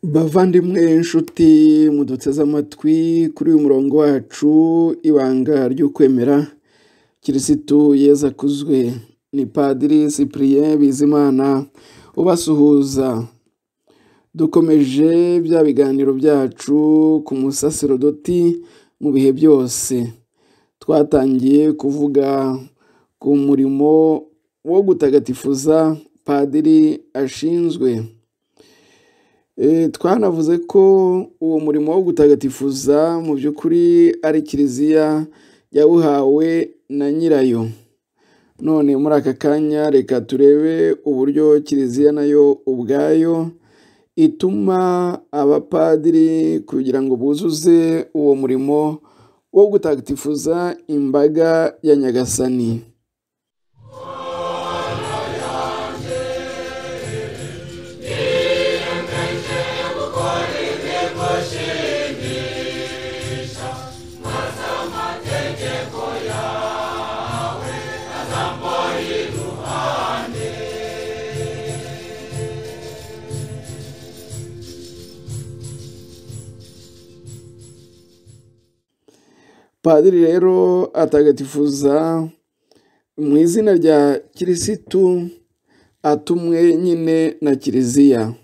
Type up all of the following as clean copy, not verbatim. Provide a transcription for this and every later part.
Bavandimwe inshuti muduteze amatwi kuri uyu murongo wacu ibanga ry'ukwemera kirisitu Yezu akuzwe. Ni Padiri Cyprien Bizimana ubasuhuza. Dukomeje bya biganiro byacu ku musaserodoti mu bihe byose. Twatangiye kuvuga ku murimo wo gutagatifuza Padiri ashinzwe. Twanavuze ko uwo murimo wo gutagatifuza mu by'ukuri ari Kiliziya yawuhawe na nyirayo. None muri aka kanya reka turebe uburyo Kiliziya nayo ubwayo ituma abapadiri kugira ngo buzuze uwo murimo wo gutagatifuza imbaga ya Nyagasani. Padiri rero atagatifuza mu izina rya kirisitu atumwe nyine na Kiliziya.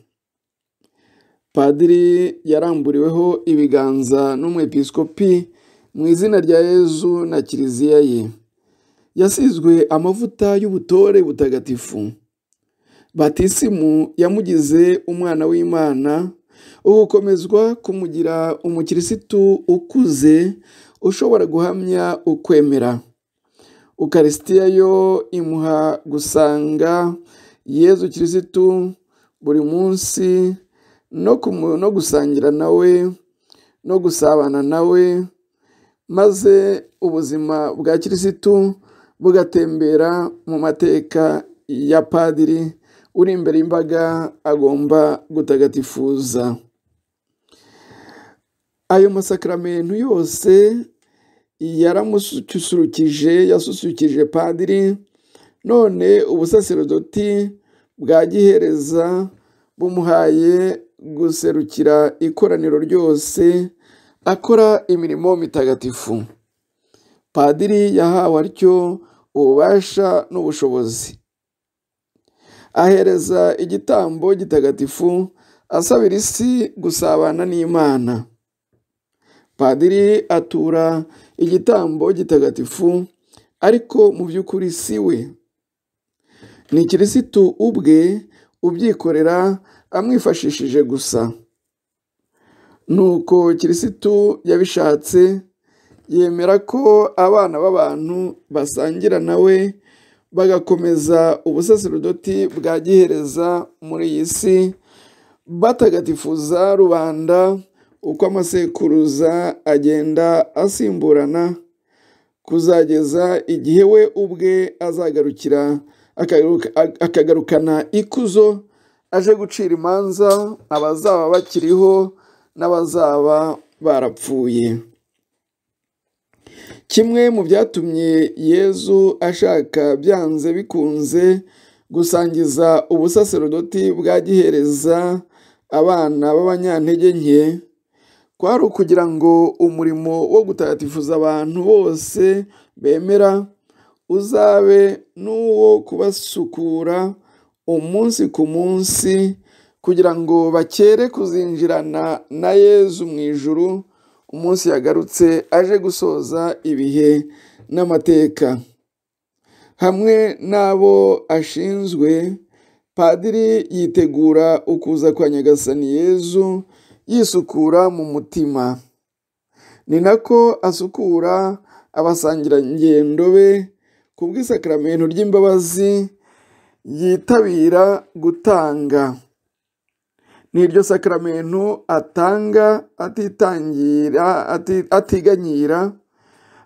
Padiri yaramburiweho ibiganza n'umwepiskopi mu izina rya Yezu na Kiliziya ye. Yasizwe amavuta y'ubutore butagatifu. Batisimu yamugize umwana w'Imana, ugukomezwa kumugira umukirisitu ukuze ushobora guhamya ukwemera. Ukarisitiya yo imuha gusanga Yezu kirisitu buri munsi no gusangira nawe no gusabana nawe, maze ubuzima bwa kirisitu bugatembera mu mateka ya Padiri uri imbere y'imbaga agomba gutagatifuza. Ayo masakaramentu yose yasusurukije Padiri, none ubusaserodoti bwa gihereza bumuhaye guserukira ikoraniro ryose akora imirimo mitagatifu. Padiri yahawe atyo ububasha n'ubushobozi. Ahereza igitambo gitagatifu asabira isi gusabana n'Imana. Padiri atura igitambo gitagatifu, ariko mu by'ukuri si we. Ni kirisitu ubwe ubyikorera amwifashishije gusa. Nuko kirisitu yabishatse, yemera ko abana b'abantu basangira nawe bagakomeza ubusaserodoti bwa gihereza muri iyi si, batagatifuza rubanda uko amasekuruza agenda asimburana, kuzageza igihe we ubwe azagarukira akagarukana ikuzo, aje gucira imanza abazaba bakiriho n'abazaba barapfuye. Kimwe mu byatumye Yezu ashaka byanze bikunze gusangiza ubusaserodoti bwa gihereza abana b'abanyantege nke, kwari ukugira ngo umurimo wo gutagatifuza abantu bose bemera uzabe n'uwo kubasukura umunsi ku munsi, kugira ngo bakere kuzinjirana na Yezu mu ijuru umunsi yagarutse aje gusoza ibihe n'amateka. Hamwe n'abo ashinzwe, Padiri yitegura ukuza kwa Nyagasani Yezu yisukura mu mutima. Ni nako asukura abasangirangendo be ku bw'isakaramentu ry'imbabazi yitabira gutanga. Ni iryo sakaramentu atanga atiganyira,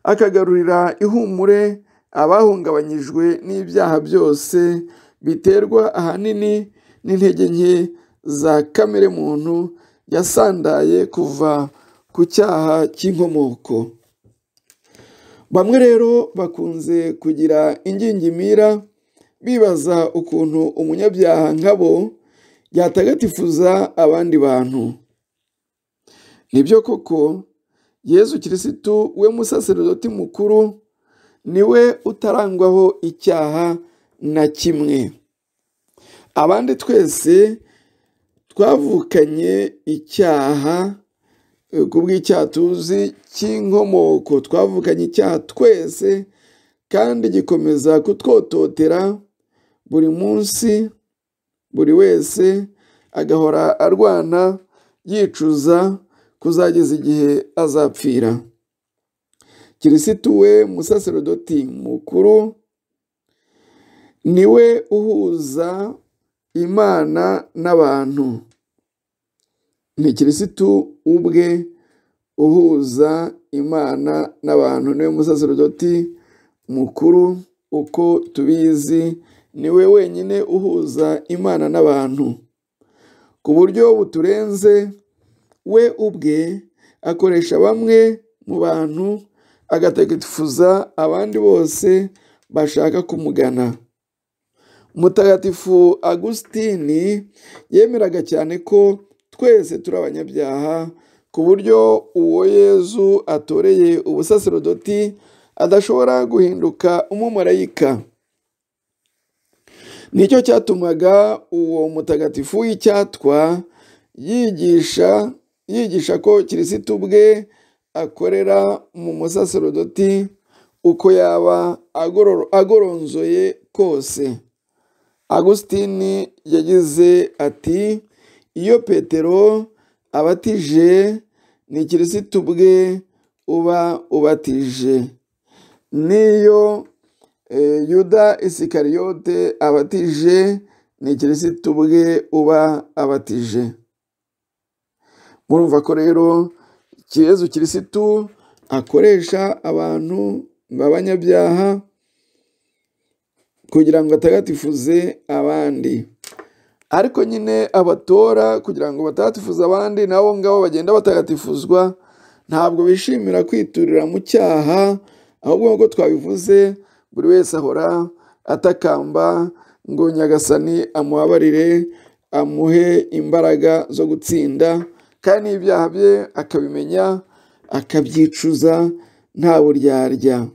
akagarurira ihumure abahungabanyijwe n'ibyaha byose biterwa ahanini n'intege nke za kamere muntu yasandaye kuva ku cyaha cy'inkomoko. Bamwe rero bakunze kugira ingingimira bibaza ukuntu umunyabyaha nkabo yatagatifuza abandi bantu. Nibyo koko Yesu Kirisitu we musaserdoti mukuru niwe utarangwaho icyaha na kimwe. Abandi twese twavukanye icyaha kubw'icyaha tuzi cy'inkomoko, twavukanye icyaha twese kandi gikomeza kutwototera buri munsi. Buri wese agahora arwana yicuza kuzageza igihe azapfira. Kirisitu we musaserdoti mukuru niwe uhuza Imana n'abantu. Ni Kirisitu ubwe uhuza Imana n'abantu, niwe musaserdoti mukuru. Uko tubizi niwe wenyine uhuza Imana n'abantu ku buryo buturenze. We ubwe akoresha bamwe mu bantu agatagatifuza abandi bose bashaka kumugana. Mutagatifu Agusitini yemeraga cyane ko twese turi abanyabyaha, ku buryo uwo Yezu atoreye ubusaserdoti adashobora guhinduka umumarayika. Nicyo cyatumaga uwo mutagatifu w'icyatwa yigisha ko Kirisitu ubwe akorera mu musaserdoti uko yaba agoronzoye kose. Agusitini yagize ati, iyo Petero abatije ni Kirisitu ubwe uba ubatije, n'iyo Yuda Isikariyote abatije ni Kirisitu ubwe uba abatije. Murumva ko rero Yezu Kirisitu akoresha abantu b'abanyabyaha kugira ngo atagatifuze abandi, ariko nyine abatora kugira ngo batagatifuze abandi nabo ngabo bagenda batagatifuzwa ntabwo bishimira kwiturira mu cyaha, ahubwo nk'uko twabivuze buri wese ahora atakamba ngo Nyagasani amubabarire, amuhe imbaraga zo gutsinda, kandi n'ibyaha bye akabimenya akabyicuza nta buryarya.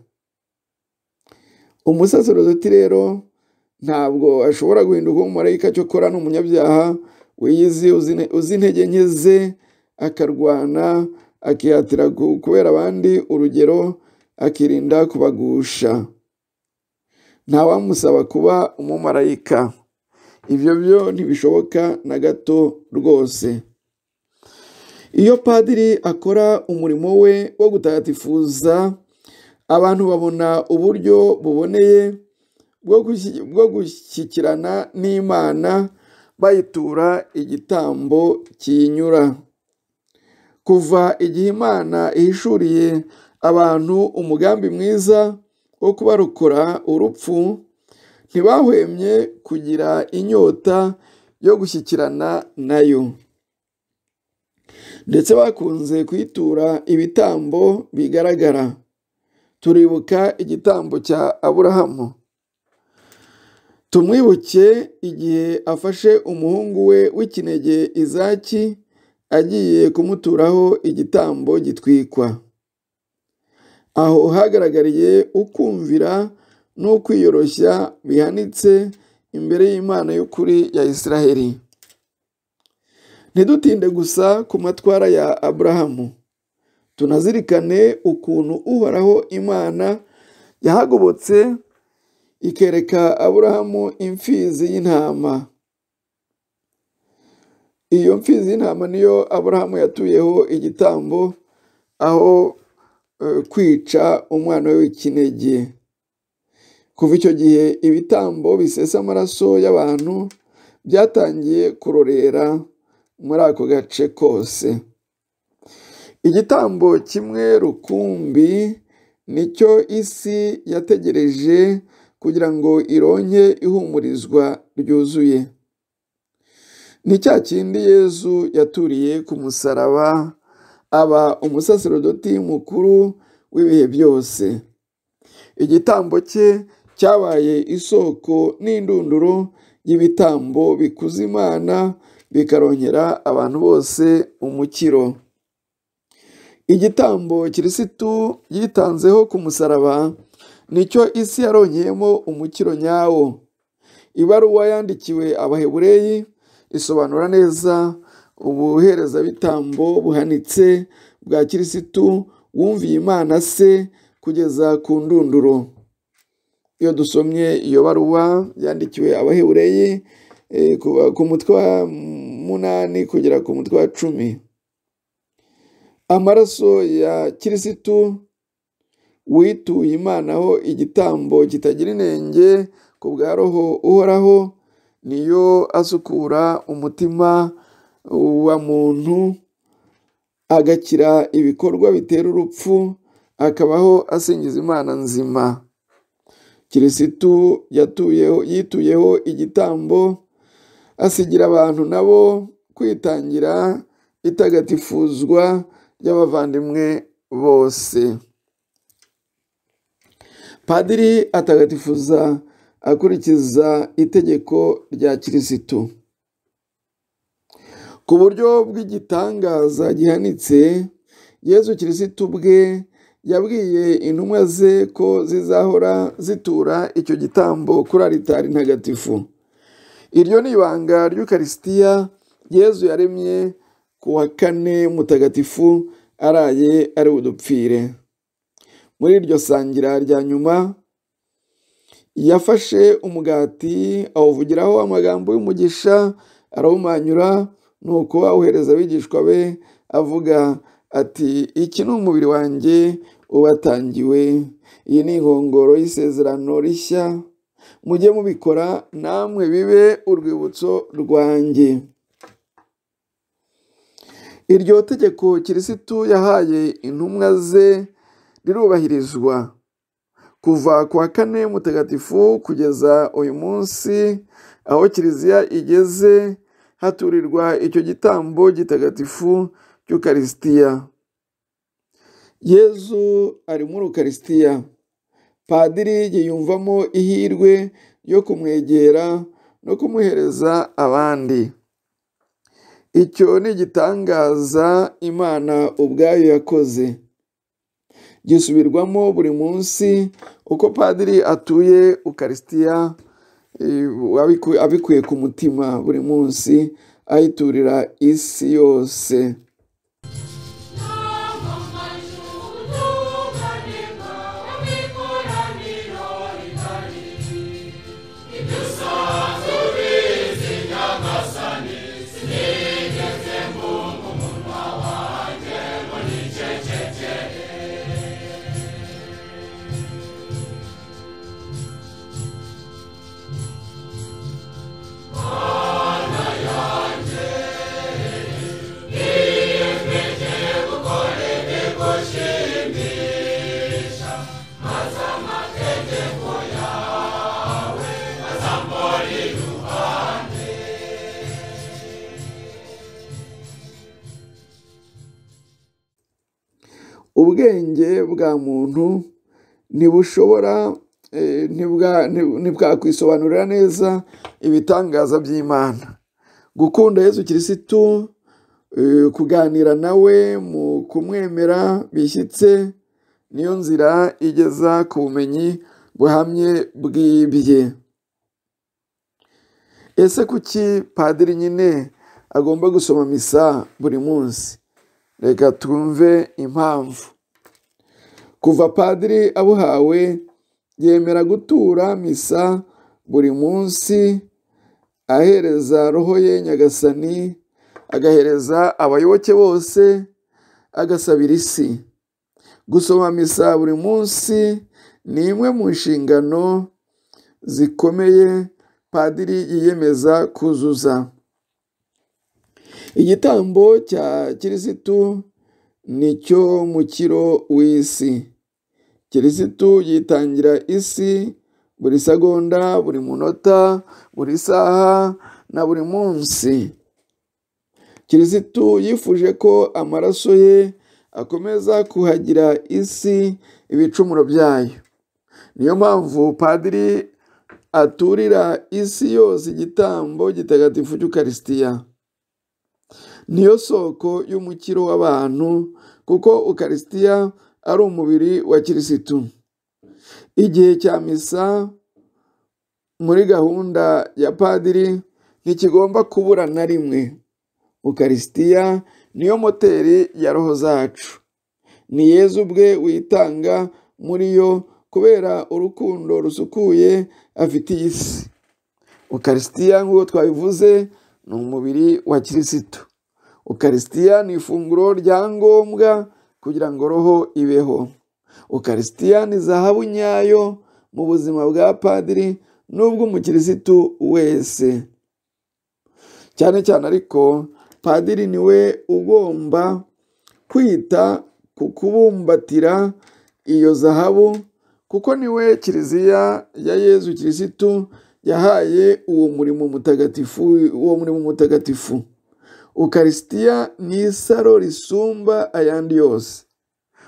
Umusaserdoti rero ntabwo ashobora guhinduka umumarayika, cyokora ni umunyabyaha wiyizi, uzi intege nke ze, akarwana akihatira kubera abandi urugero, akirinda kubagusha. Ntawamusaba kuba umumarayika, ibyo byo ntibishoboka na gato rwose. Iyo padiri akora umurimo we wo gutagatifuza, abantu babona uburyo buboneye bwo gushyikirana n'Imana bayitura igitambo kiyinyura. Kuva igihe Imana ihishuriye abantu umugambi mwiza wo kubarokora urupfu, ntibahwemye kugira inyota yo gushyikirana nayo, ndetse bakunze kuyitura ibitambo bigaragara. Turibuka igitambo cya Aburahamu. Tumwibuke igihe afashe umuhungu we w'ikinege Izaki agiye kumuturaho igitambo gitwikwa. Aho hagaragariye ukumvira n'ukwiyoroshya bihanitse imbere y'Imana y'ukuri ya Isiraheli. Ntidutinde gusa ku matwara ya Aburahamu, tunazirikane ukuntu Uhoraho Imana yahagobotse ikereka Aburahamu imfizi y'intama. Iyo mfizi y'intama niyo Aburahamu yatuyeho igitambo aho kwica umwana we w'ikinege. Kuva icyo gihe ibitambo bisesa amaraso y'abantu byatangiye kurorera muri ako gace kose. Igitambo kimwe rukumbi nicyo isi yategereje kugira ngo ironke ihumurizwa ryuzuye. Ni cya kindi Yezu yaturiye ku musaraba, aba umusaserdoti mukuru w'ibihe byose. Igitambo cye cyabaye isoko n'indunduro y'ibitambo bikuza Imana bikaronkera abantu bose umukiro. Igitambo Kirisitu yitanzeho ku musaraba nicyo isi yaronkeyemo umukiro nyawo. Ibaruwa yandikiwe Abahebureyi isobanura neza ubuherezabitambo buhanitse bwa Kirisitu wumviye Imana se kugeza ku ndunduro. Iyo dusomye iyo baruwa yandikiwe Abahebureyi ku mutwe wa 8 kugera ku mutwe wa 10, amaraso ya Kirisitu wituye Imanaho igitambo kitagira inenge ku bwa Roho uhoraho niyo asukura umutima wa muntu agakira ibikorwa bitera urupfu akabaho asingiza Imana nzima. Kirisitu yituyeho igitambo asigira abantu nabo kwitangira itagatifuzwa ry'abavandimwe bose. Padiri atagatifuza akurikiza itegeko rya Kirisitu. Ku buryo bw'igitangaza gihanitse, Yezu Kirisitu bwe yabwiye intumwa ze ko zizahora zitura icyo gitambo kuri alitari ntagatifu. Iryo ni ibanga ry'Ukarisitiya Yezu yaremye ku wa 4 mutagatifu araye ari budupfire. Muri iryo sangira rya nyuma yafashe umugati awuvugiraho amagambo y'umugisha arawumanyura, nuko awuhereza abigishwa be avuga ati, iki ni umubiri wanjye ubatangiwe, iyi ni inkongoro y'isezerano rishya, mujye mubikora namwe bibe urwibutso rwanjye. Iryo tegeko Kirisitu yahaye intumwa ze rirubahirizwa. Kuva ku wa 4 mutagatifu kugeza uyu munsi, aho Kiliziya igeze haturirwa icyo gitambo gitagatifu cy'Ukarisitiya. Yezu ari muri Ukarisitiya. Padiri yiyumvamo ihirwe yo kumwegera no kumuhereza abandi. Icyo ni igitangaza Imana ubwayo yakoze. Gisubirwamo buri munsi uko Padiri atuye Ukarisitiya abikuye ku mutima buri munsi ayiturira isi yose. Ubwenge bwa muntu ntibwakwisobanurira neza ibitangaza by'Imana. Gukunda Yezu Kirisitu, kuganira nawe mu kumwemera bishyitse, niyo nzira igeza ku bumenyi buhamye bw'ibye. Ese kuki Padiri nyine agomba gusoma misa buri munsi? Reka twumve impamvu. Kuva Padiri abuhawe, yemera gutura misa buri munsi, ahereza roho ye Nyagasani, agahereza abayoboke bose, agasabira isi. Gusoma misa buri munsi ni imwe mu nshingano zikomeye Padiri yiyemeza kuzuza. Igitambo cya Kirisitu nicyo mukiro w'isi. Kirisitu yitangira isi buri segonda, buri munota, buri saha na buri munsi. Kirisitu yifuje ko amaraso ye akomeza kuhagira isi ibicumuro byayo. Niyo mpamvu Padiri aturira isi yose igitambo gitagatifu cy'Ukarisitiya. Niyo soko y'umukiro w'abantu, kuko Ukarisitiya ari umubiri wa Kirisitu. Igihe cya misa muri gahunda ya padiri ntikigomba kubura na rimwe. Ukarisitiya niyo moteri ya roho zacu. Ni Yezu ubwe witanga muri yo kubera urukundo rusukuye afitiye isi. Ukarisitiya nk'uko twabivuze ni umubiri wa Kirisitu. Ukarisitiya ni ifunguro rya ngombwa kugira ngo roho ibeho. Ukarisitiya ni zahabu nyayo mu buzima bwa padiri n'ubw'umukirisitu wese. Cyane cyane ariko padiri niwe ugomba kwita ku kubumbatira iyo zahabu, kuko niwe Kiliziya ya Yezu Kirisitu yahaye uwo murimo mutagatifu. Ukarisitiya ni isaro risumba ayandi yose.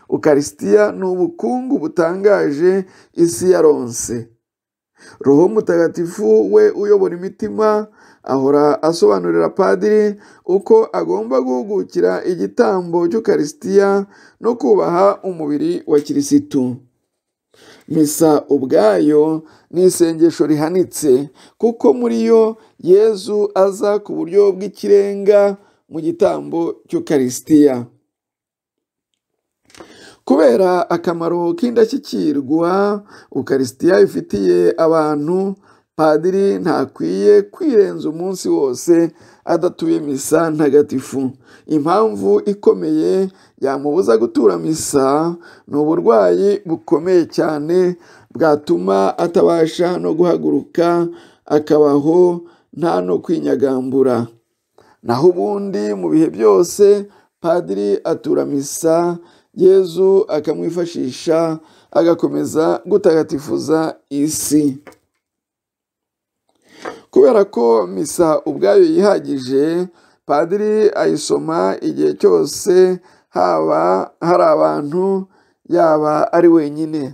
Ukarisitiya ni ubukungu butangaje isi yaronse. Roho Mutagatifu we uyobora imitima ahora asobanurira padiri uko agomba guhugukira igitambo cy'Ukarisitiya no kubaha umubiri wa Kirisitu. Misa ubwayo ni isengesho rihanitse, kuko muri yo Yezu aza ku buryo bw'ikirenga mu gitambo cy'Ukarisitiya. Kubera akamaro k'indashyikirwa Ukarisitiya ifitiye abantu, padiri ntakwiye kwirenza umunsi wose adatuye misa ntagatifu. Impamvu ikomeye yamubuza gutura misa ni uburwayi bukomeye cyane bwatuma atabasha no guhaguruka akabaho nta no kwinyagambura. Naho ubundi mu bihe byose padiri atura misa, Yezu akamwifashisha agakomeza gutagatifuza isi. Kubera ko misa ubwayo yihagije, padiri ayisoma igihe cyose, haba hari abantu yaba ari wenyine.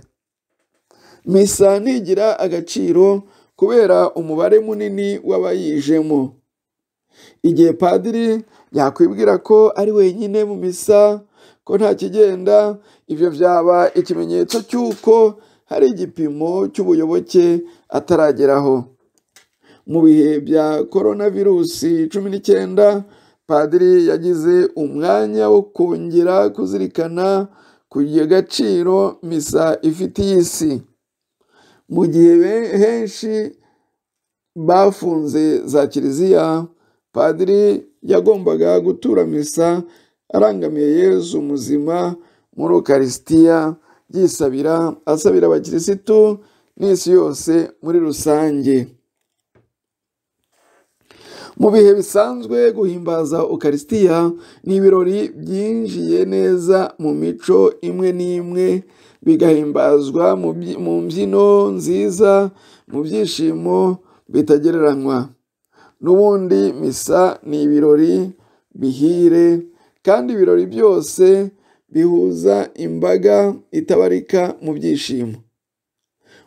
Misa ntigira agaciro kubera umubare munini w'abayijemo. Igihe padiri yakwibwira ko ari wenyine mu misa, ko nta kigenda, ibyo byaba ikimenyetso cy'uko hari igipimo cy'ubuyoboke atarageraho. Mu bihe bya coronavirusi 19, padiri yagize umwanya wo kongera kuzirikana ku gaciro misa ifitiye isi. Mu gihe henshi bafunze za kiliziya, padiri yagombaga gutura misa arangamiye Yezu muzima muri Ukarisitiya, asabira abakirisitu n'isi yose muri rusange. Mu bihe bisanzwe guhimbaza Ukarisitiya ni ibirori byinjiye neza mu mico imwe n'imwe, bigahimbazwa mu mbyino nziza, mu byishimo bitagereranywa. N'ubundi misa ni ibirori bihire, kandi ibirori byose bihuza imbaga itabarika mu byishimo.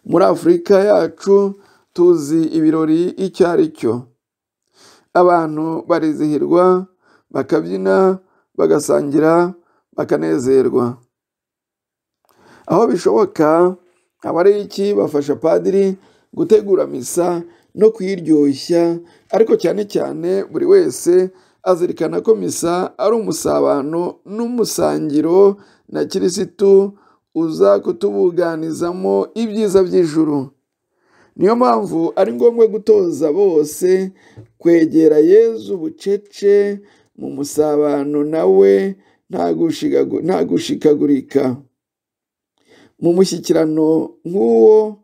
Muri Afurika yacu tuzi ibirori icyo ari cyo. Abantu barizihirwa, bakabyina, bagasangira, bakanezerwa. Aho bishoboka, abariki bafasha padiri gutegura misa no kuyiryoshya, ariko cyane cyane buri wese azirikana ko misa ari umusabano n'umusangiro na Kirisitu uza kutubuganizamo ibyiza by'ijuru. Niyo mpamvu ari ngombwa gutoza bose kwegera Yezu bucece mu musabano nawe nta gushikagurika. Mu mushyikirano nk'uwo,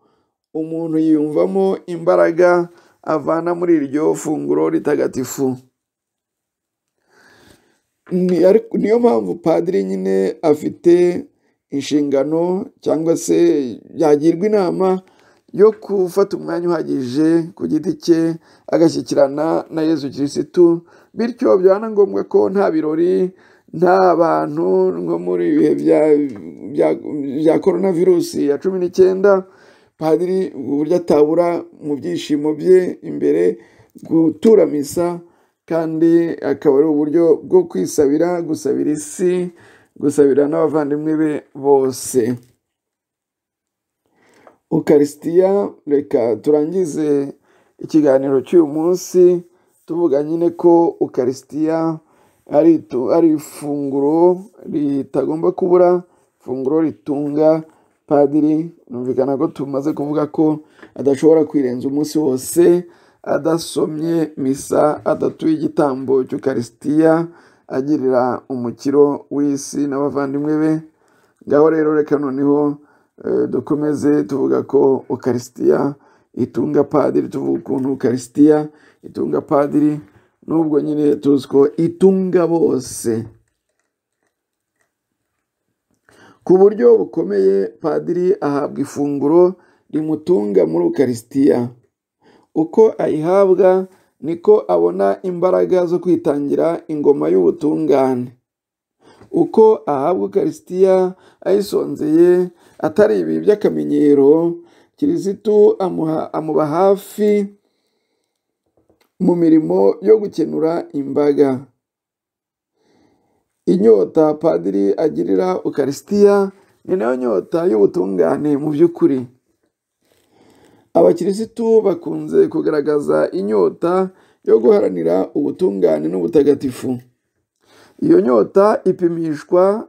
umuntu yiyumvamo imbaraga avana muri iryo funguro ritagatifu. Niyo mpamvu padiri nyine afite inshingano, cyangwa se yagirwa inama yo gufata umwanya uhagije ku giti cye agashyikirana na Yezu Kirisitu, bityo byaba ngombwa ko nta birori, nta bantu nko muri ibihe bya coronavirusi ya 19 padiri uburyo atabura mu byishimo bye imbere gutura misa, kandi akaba ari uburyo bwo kwisabira, gusabira isi, gusabira n'abavandimwe be bose. Ukarisitiya, reka turangize ikiganiro cy'uyu munsi tuvuga nyine ko ukarisitiya ari ifunguro ritagomba kubura, ifunguro ritunga padiri. Numvikana ko tumaze kuvuga ko adashobora kwirenza umunsi wose adasomye misa, adatuye igitambo cy'ukarisitiya agirira umukiro w'isi n'abavandimwe be. Ngaho rero reka noneho dukomeze tuvuga ko ukarisitiya itunga padiri, tuvuga ukuntu ukarisitiya itunga padiri, nubwo nyine tuzi ko itunga bose. Ku buryo bukomeye padiri ahabwa ifunguro rimutunga muri ukarisitiya. Uko ayihabwa niko abona imbaraga zo kwitangira ingoma y'ubutungane. Uko ahabwa ukarisitiya ayisonzeye, atari ibi by'akamenyero, kirisitu amuba hafi mu mirimo yo gukenura imbaga. Inyota padiri agirira ukarisitiya ni nayo nyota y'ubutungane mu by'ukuri. Abakirisitu bakunze kugaragaza inyota yo guharanira ubutungane n'ubutagatifu. Iyo nyota ipimishwa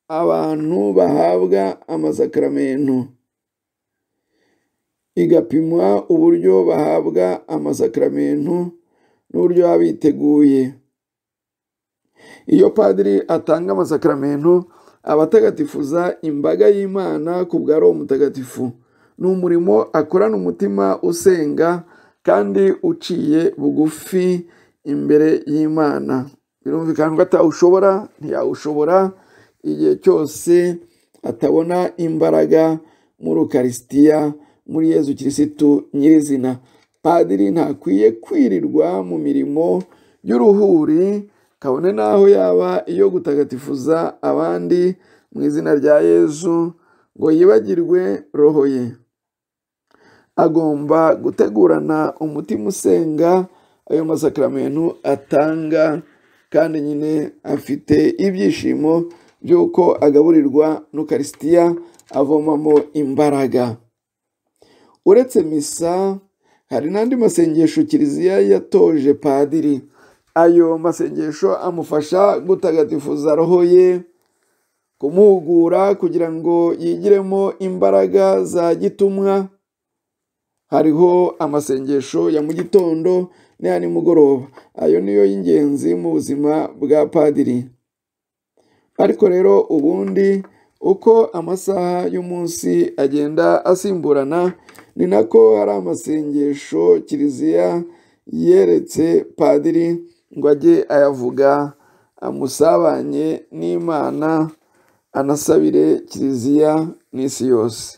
abantu bahabwa amasakaramentu, igapimwa uburyo bahabwa amasakaramentu n'uburyo baba biteguye. Iyo padiri atanga amasakaramentu aba atagatifuza imbaga y'Imana ku bwa Roho Mutagatifu. Ni umurimo akorana umutima usenga kandi uciye bugufi imbere y'Imana. Birumvikana ko atawushobora, ntiyawushobora igihe cyose atabona imbaraga muri ukarisitiya, muri Yezu Kirisitu nyirizina. Padiri ntakwiye kwirirwa mu mirimo y'uruhuri, kabone n'aho yaba iyo gutagatifuza abandi mu izina rya Yezu, ngo yibagirwe roho ye. Agomba gutegurana umutima usenga ayo masakaramentu atanga, kandi nyine afite ibyishimo by'uko agaburirwa n'ukarisitiya avomamo imbaraga. Uretse misa, hari n'andi masengesho kiliziya yatoje padiri. Ayo masengesho amufasha gutagatifuza roho ye, kumuhugura kugira ngo yigiremo imbaraga za gitumwa. Hariho amasengesho ya mu gitondo n'aya nimugoroba. Ayo niyo y'ingenzi mu buzima bwa padiri. Ariko rero ubundi uko amasaha y'umunsi agenda asimburana, ni nako hari amasengesho kiliziya yeretse padiri ngo ajye ayavuga, amusabanye n'Imana, anasabire kiliziya n'isi yose.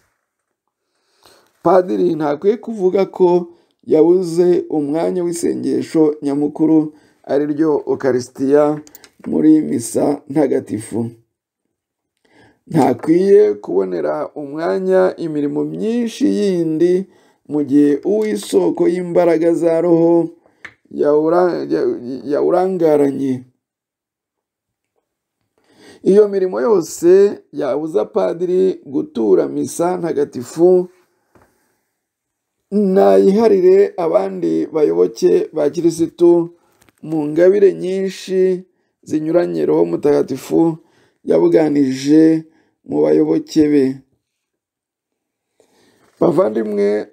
Padiri ntakwiye kuvuga ko yabuze umwanya w'isengesho nyamukuru, ari ryo ukarisitiya muri misa ntagatifu. Ntakwiye kubonera umwanya imirimo myinshi yindi, mu gihe uw'isoko y'imbaraga za roho yawurangaranye. Iyo mirimo yose yabuza padiri gutura misa ntagatifu, nayiharire abandi bayoboke ba kirisitu mu ngabire nyinshi zinyuranye Roho Mutagatifu yabuganije mu bayoboke be. Bavandimwe,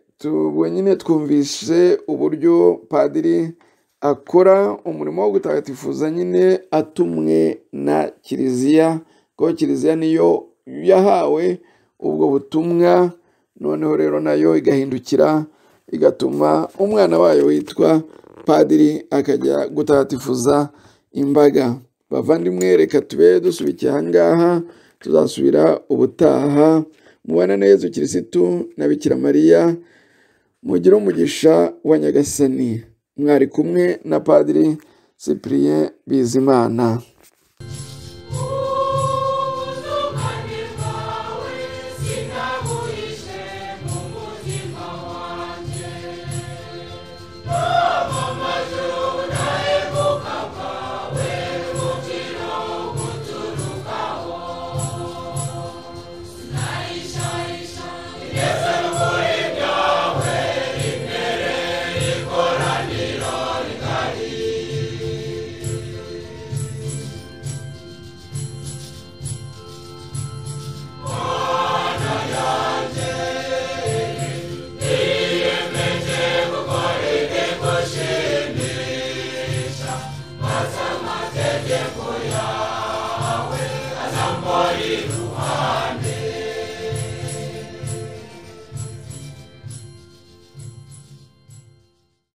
nyine twumvise uburyo padiri akora umurimo wo gutagatifuza nyine atumwe na kiliziya, ko kiliziya niyo yahawe ubwo butumwa, noneho rero nayo igahindukira igatuma umwana wayo witwa padiri akajya gutagatifuza imbaga. Bavandimwe, reka tube dusubikiye aha ngaha, tuzasubira ubutaha. Mubana na Yezu Kirisitu na Bikira Mariya, mugire umugisha wa Nyagasani. Mwari kumwe na Padiri Cyprien Bizimana.